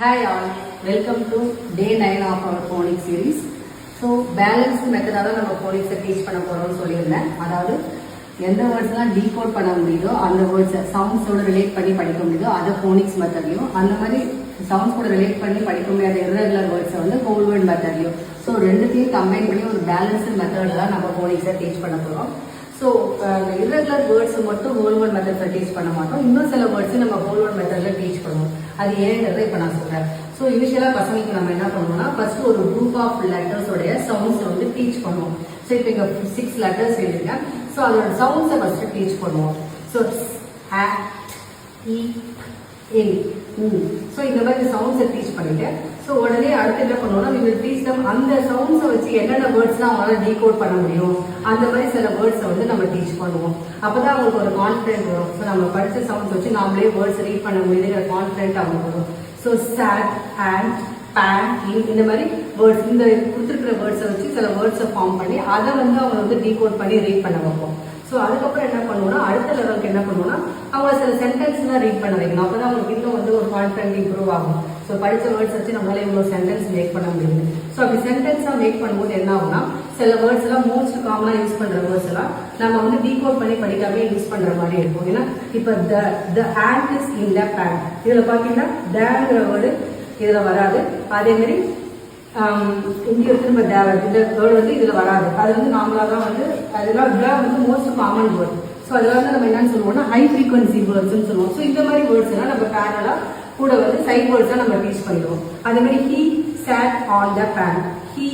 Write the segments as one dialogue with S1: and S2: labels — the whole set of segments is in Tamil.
S1: Hi all, welcome to day 9 of our phonics series. So balanced method நம்ம phonics டீச் பண்ண போறோம்னு சொல்லியிருந்தேன். அதாவது எந்த வேர்ட்ஸ்லாம் டீகோட் பண்ண முடியுதோ அந்த வேர்ட்ஸ் சவுண்ட்ஸோட ரிலேட் பண்ணி படிக்க முடியுதோ அதை phonics மெத்தட்லையும், அந்த மாதிரி சவுண்ட்ஸ் கூட ரிலேட் பண்ணி படிக்க முடியாத irregular வேர்ட்ஸை வந்து whole word மெத்தட்லையும், ஸோ ரெண்டுத்தையும் கம்பைன் பண்ணி ஒரு பேலன்ஸ்டு மெத்தட் தான் நம்ம phonics டீச் பண்ண போறோம். ஸோ irregular வேர்ட்ஸ் மட்டும் whole word மெத்தட்ல டீச் பண்ண மாட்டோம், இன்னும் சில வேர்ட்ஸ் நம்ம whole word மெத்தட்ல டீச் பண்ணுவோம். அது ஏங்கிறத இப்போ நான் சொல்றேன். ஸோ யூஸ்வலாக பசங்களுக்கு நம்ம என்ன பண்ணுவோம்னா ஃபர்ஸ்ட் ஒரு குரூப் ஆஃப் லெட்டர்ஸோடைய சவுண்ட்ஸை வந்து டீச் பண்ணுவோம். ஸோ இப்போ இங்கே 6 லெட்டர்ஸ் எழுதிருக்கேன். ஸோ அதோட சவுண்ட்ஸை ஃபர்ஸ்ட் டீச் பண்ணுவோம். ஸோ ஸோ இந்த மாதிரி சவுண்ட்ஸை டீச் பண்ணிட்டு ஸோ உடனே அடுத்து என்ன பண்ணுவோம்னா we will teach them அந்த சவுண்ட்ஸை வச்சு என்னென்ன வேர்ட்ஸ்லாம் அவங்களால டீகோட் பண்ண முடியும், அந்த மாதிரி சில வேர்ட்ஸை வந்து நம்ம டீச் பண்ணுவோம். அப்போதான் அவங்களுக்கு ஒரு கான்ஃபிடென்ட் வரும். ஸோ நம்ம படித்த சவுண்ட்ஸ் வச்சு நாமளே வேர்ட்ஸ் ரீட் பண்ண முடியுதுங்கிற கான்ஃபிடென்ட் அவங்களுக்கு வரும். ஸோ சாட் அண்ட் பேன் இந்த மாதிரி வேர்ட்ஸ், இந்த கொடுத்துருக்கிற வேர்ட்ஸை வச்சு சில வேர்ட்ஸை ஃபார்ம் பண்ணி அதை வந்து அவங்க வந்து டீகோட் பண்ணி ரீட் பண்ண வைப்போம். ஸோ அதுக்கப்புறம் என்ன பண்ணுவோம்னா அடுத்த லெவலுக்கு என்ன பண்ணுவோம்னா அவங்க சில சென்டென்ஸ்லாம் ரீட் பண்ண வைக்கணும். அப்போ தான் அவங்களுக்கு இன்னும் வந்து ஒரு கான்ஃபிடென்ட் இம்ப்ரூவ் ஆகும். ஸோ படித்த வேர்ட்ஸ் வச்சு நம்மளால இவ்வளோ சென்டென்ஸ் மேக் பண்ண முடியுது. ஸோ அப்படி சென்டென்ஸாக மேக் பண்ணும்போது என்ன ஆகும்னா சில வேர்ட்ஸ் எல்லாம் மோஸ்ட் காமனாக யூஸ் பண்ணுற வேர்ட்ஸ் எல்லாம் நம்ம வந்து டீகோட் பண்ணி படிக்காமே யூஸ் பண்ணுற மாதிரி இருக்கும். ஏன்னா இப்போ த ant is in the pan, இதில் பார்த்தீங்கன்னா தேங்கிற வேர்டு இதில் வராது. அதேமாரி இங்கே திரும்ப தேவை இந்த வேர்டு வந்து இதில் வராது. அது வந்து நார்மலாக தான் வந்து அதெல்லாம் வந்து மோஸ்ட் காமன் வேர்டு. ஸோ அதில் வந்து நம்ம என்னன்னு சொல்லுவோம்னா ஹை ஃப்ரீக்வன்சி வேர்ட்ஸ்ன்னு சொல்லுவோம். ஸோ இந்த மாதிரி வேர்ட்ஸ் எல்லாம் நம்ம பேனலாக கூட வந்து சைட் வேர்ட்ஸாக நம்ம டீச் பண்ணிடுவோம். அதே மாதிரி he sat on the pan, he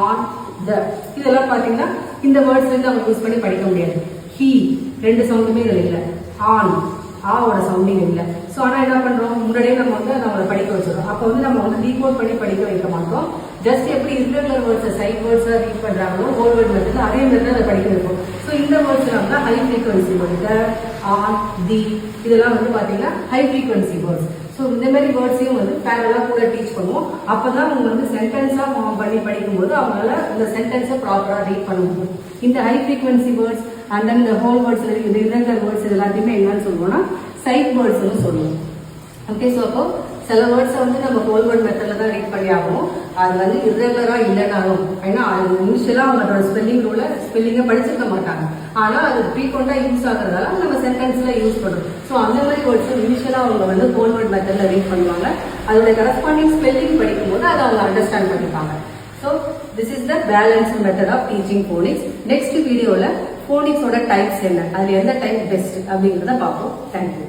S1: on the, இதெல்லாம் பார்த்தீங்கன்னா இந்த வேர்ட்ஸ் வந்து நம்ம யூஸ் பண்ணி படிக்க முடியாது. he ரெண்டு சவுண்டுமே இதில் இல்லை, ஆன் ஆவோட சவுண்டிங் இல்லை. ஸோ ஆனால் என்ன பண்ணுறோம், முன்னாடியே நம்ம வந்து நம்மளை படிக்க வச்சிடறோம். அப்போ வந்து நம்ம வந்து டீகோட் பண்ணி படிக்க வைக்க மாட்டோம். ஜஸ்ட் எப்படி irregular வேர்ட்ஸை சைட் வேர்ட்ஸாக ரீட் பண்ணுறாங்களோ ஹோல் வேர்ட் மெத்தட் அதே மாதிரி அதை படிக்க வைப்போம். ஸோ இந்த வேர்ட்ஸ் நம்ம high frequency word on the இதெல்லாம் வந்து பார்த்தீங்கன்னா ஹை ஃப்ரீக்வன்சி வேர்ட்ஸ். ஸோ இந்த மாதிரி வேர்ட்ஸையும் வந்து பேரலாக கூட டீச் பண்ணுவோம். அப்போ தான் அவங்க வந்து சென்டென்ஸாக ஃபார்ம் பண்ணி படிக்கும்போது அவங்களால இந்த சென்டென்ஸை ப்ராப்பராக ரீட் பண்ண முடியும். இந்த high frequency words and then இந்த ஹோல் வேர்ட்ஸ் இந்த irregular வேர்ட்ஸ் இது எல்லாத்தையுமே என்னன்னு சொல்லுவோம்னா சைட் வேர்ட்ஸ்னு சொல்லுவோம். ஓகே, ஸோ அப்போ சில வேர்ட்ஸை வந்து நம்ம ஹோல் வேர்ட் மெத்தடில் தான் ரீட் பண்ணி ஆகும். அது வந்து irregular இல்லைனாலும், ஏன்னா அது இனிஷியலாக அவங்களோட ஸ்பெல்லிங் ரூலை ஸ்பெல்லிங்கை படிச்சிருக்க மாட்டாங்க, ஆனால் அது ஃப்ரீக்வெண்ட்டாக யூஸ் ஆகுறதால நம்ம சென்டென்ஸில் யூஸ் பண்ணுறோம். ஸோ அந்த மாதிரி வேர்ட்ஸை இனிஷியலாக அவங்க வந்து ஹோல் வேர்ட் மெத்தடில் ரீட் பண்ணுவாங்க. அதோட கரஸ்பாண்டிங் ஸ்பெல்லிங் படிக்கும்போது அதை அவங்க அண்டர்ஸ்டாண்ட் பண்ணிப்பாங்க. So this is the balanced method of teaching phonics. Next வீடியோவில் ஃபோனிக்ஸோட டைப்ஸ் என்ன, அதில் எந்த டைப் பெஸ்ட் அப்படிங்கிறத பார்ப்போம். தேங்க்யூ.